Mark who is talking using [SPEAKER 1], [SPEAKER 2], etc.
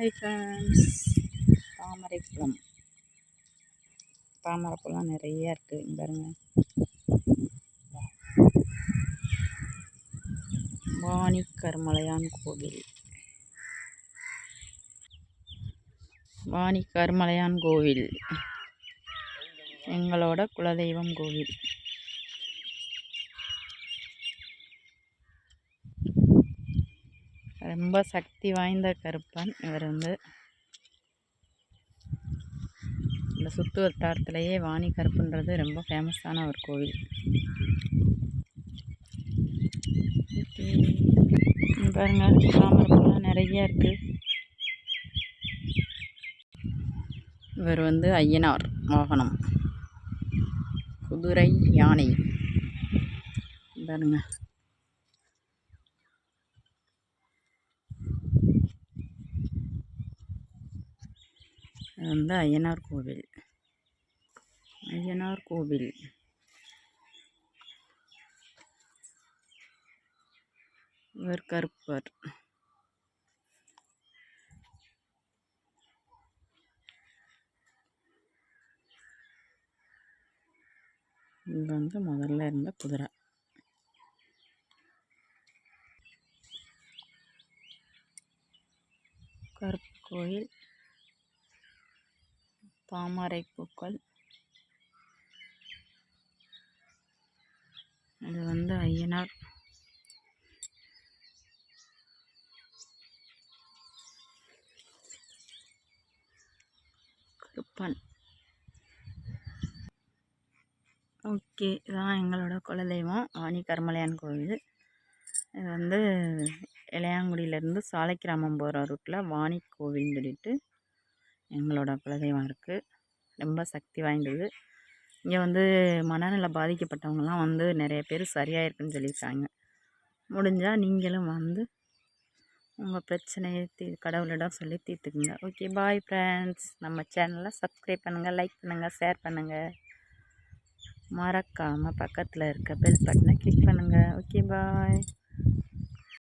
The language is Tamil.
[SPEAKER 1] ஹாய் ஃப்ரெண்ட்ஸ், தாமரைக்குளம் தாமரைப்பூலாம் நிறைய இருக்குது. இங்கே பாருங்கள், வாணி கருமலையான் கோவில். வாணி கருமலையான் கோவில் எங்களோட குலதெய்வம் கோவில். ரொம்ப சக்தி வாய்ந்த கருப்பன் இவர். இந்த சுற்று வட்டாரத்திலேயே வாணி கருப்புன்றது ரொம்ப ஃபேமஸான ஒரு கோவில். பாருங்க, தாமரைப்பூலாம் நிறைய இருக்குது. இவர் ஐயனார் வாகனம் குதிரை யானை. பாருங்க, இது ஐயனார் கோவில். ஐயனார் கோவில் இவர் கருப்பர். இது முதல்ல இருந்த குதிரை. கருப்பு கோயில், தாமரை பூக்கள். இது ஐயனார். கருப்பன். ஓகே, இதான் எங்களோட குலதெய்வம் வாணி கருமலையான் கோவில். இது இளையாங்குடியிலேருந்து சாலைக்கிராமம் போகிற ரூட்டில் வாணி கோவில்னு சொல்லிட்டு எங்களோட குலதெய்வம் இருக்குது. ரொம்ப சக்தி வாய்ந்தது. இங்கே மனநல பாதிக்கப்பட்டவங்கலாம் நிறைய பேர் சரியாயிருக்குன்னு சொல்லியிருக்காங்க. முடிஞ்சால் நீங்களும் உங்கள் பிரச்சனையை கடவுளிடம் சொல்லி தீர்த்துக்குங்க. Okay, bye friends. நம்ம சேனலை சப்ஸ்கிரைப் பண்ணுங்கள், லைக் பண்ணுங்கள், ஷேர் பண்ணுங்கள். மறக்காமல் பக்கத்தில் இருக்க பெல் பட்டனை கிளிக் பண்ணுங்கள். ஓகே, பாய்.